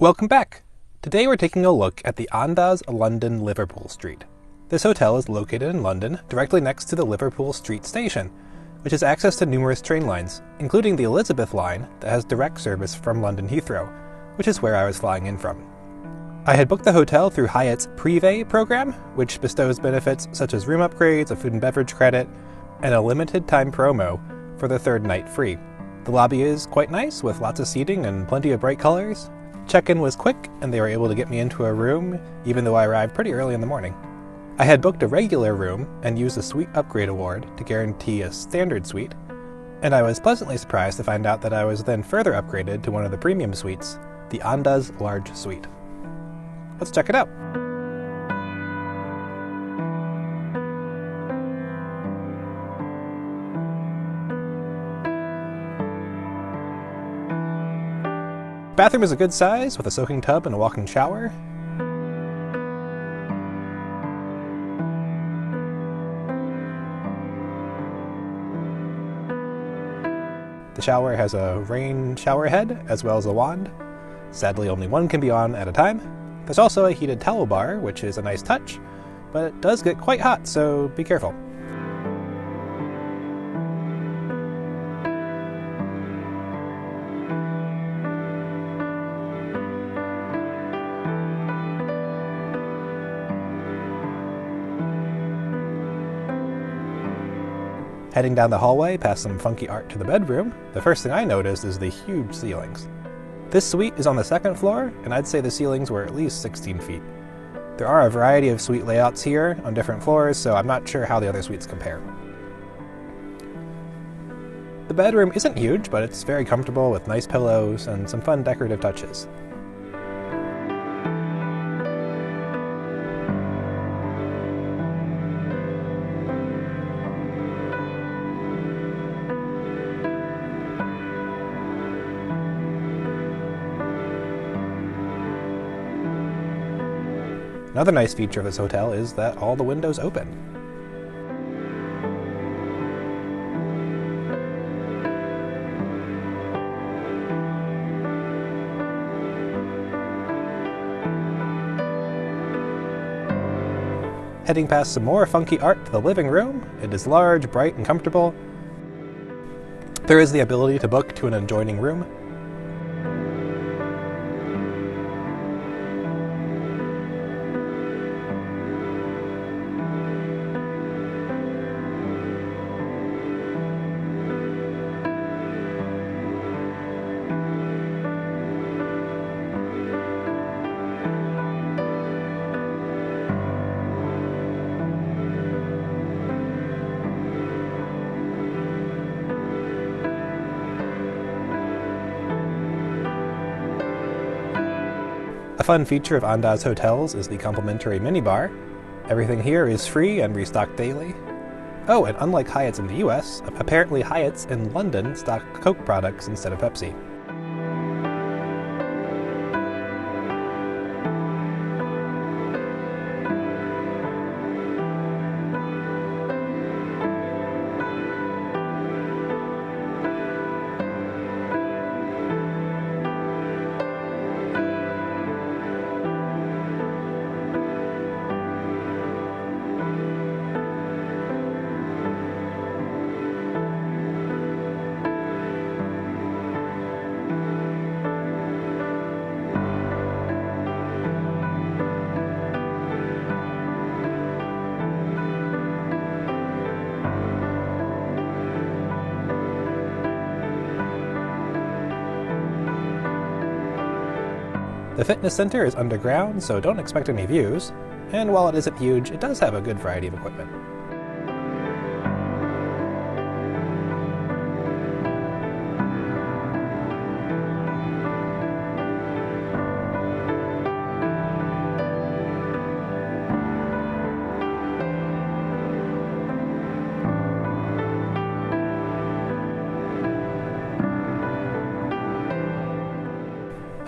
Welcome back! Today we're taking a look at the Andaz London Liverpool Street. This hotel is located in London, directly next to the Liverpool Street Station, which has access to numerous train lines, including the Elizabeth line that has direct service from London Heathrow, which is where I was flying in from. I had booked the hotel through Hyatt's Prive program, which bestows benefits such as room upgrades, a food and beverage credit, and a limited time promo for the third night free. The lobby is quite nice, with lots of seating and plenty of bright colors. Check-in was quick, and they were able to get me into a room, even though I arrived pretty early in the morning. I had booked a regular room and used a suite upgrade award to guarantee a standard suite, and I was pleasantly surprised to find out that I was then further upgraded to one of the premium suites, the Andaz Large Suite. Let's check it out! The bathroom is a good size, with a soaking tub and a walk-in shower. The shower has a rain shower head, as well as a wand. Sadly, only one can be on at a time. There's also a heated towel bar, which is a nice touch, but it does get quite hot, so be careful. Heading down the hallway past some funky art to the bedroom, the first thing I noticed is the huge ceilings. This suite is on the second floor, and I'd say the ceilings were at least 16 feet. There are a variety of suite layouts here on different floors, so I'm not sure how the other suites compare. The bedroom isn't huge, but it's very comfortable with nice pillows and some fun decorative touches. Another nice feature of this hotel is that all the windows open. Heading past some more funky art to the living room, it is large, bright, and comfortable. There is the ability to book to an adjoining room. A fun feature of Andaz hotels is the complimentary minibar. Everything here is free and restocked daily. Oh, and unlike Hyatt's in the US, apparently Hyatt's in London stock Coke products instead of Pepsi. The fitness center is underground, so don't expect any views, and while it isn't huge, it does have a good variety of equipment.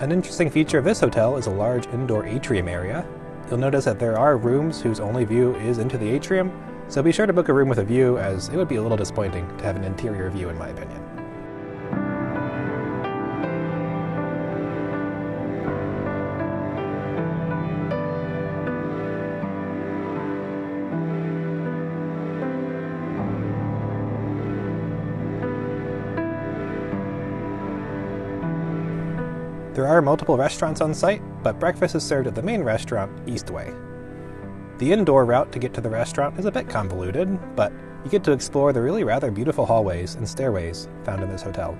An interesting feature of this hotel is a large indoor atrium area. You'll notice that there are rooms whose only view is into the atrium, so be sure to book a room with a view, as it would be a little disappointing to have an interior view in my opinion. There are multiple restaurants on site, but breakfast is served at the main restaurant, Eastway. The indoor route to get to the restaurant is a bit convoluted, but you get to explore the really rather beautiful hallways and stairways found in this hotel.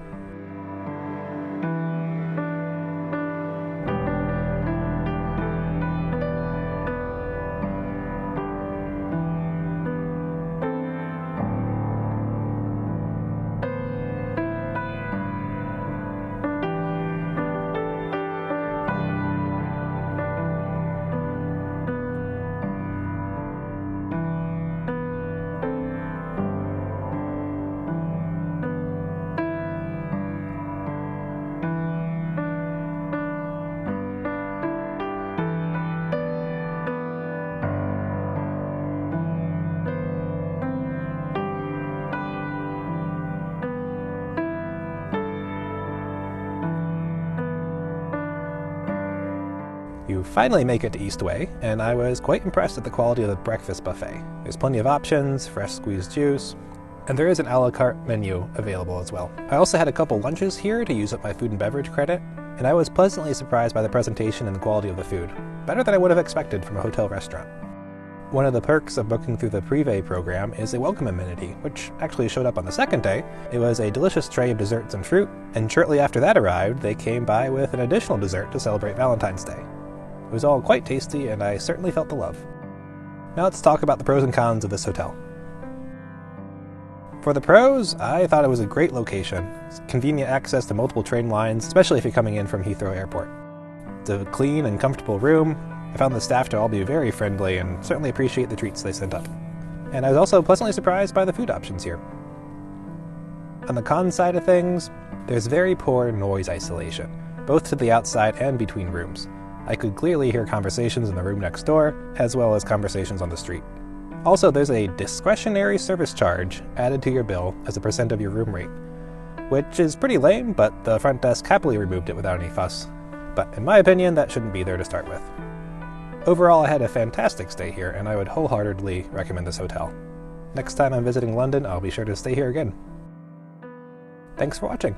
You finally make it to Eastway, and I was quite impressed at the quality of the breakfast buffet. There's plenty of options, fresh squeezed juice, and there is an a la carte menu available as well. I also had a couple lunches here to use up my food and beverage credit, and I was pleasantly surprised by the presentation and the quality of the food, better than I would have expected from a hotel restaurant. One of the perks of booking through the Prive program is a welcome amenity, which actually showed up on the second day. It was a delicious tray of desserts and fruit, and shortly after that arrived, they came by with an additional dessert to celebrate Valentine's Day. It was all quite tasty, and I certainly felt the love. Now let's talk about the pros and cons of this hotel. For the pros, I thought it was a great location. It's convenient access to multiple train lines, especially if you're coming in from Heathrow Airport. It's a clean and comfortable room. I found the staff to all be very friendly and certainly appreciate the treats they sent up. And I was also pleasantly surprised by the food options here. On the con side of things, there's very poor noise isolation, both to the outside and between rooms. I could clearly hear conversations in the room next door, as well as conversations on the street. Also, there's a discretionary service charge added to your bill as a % of your room rate, which is pretty lame, but the front desk happily removed it without any fuss. But in my opinion, that shouldn't be there to start with. Overall, I had a fantastic stay here, and I would wholeheartedly recommend this hotel. Next time I'm visiting London, I'll be sure to stay here again. Thanks for watching!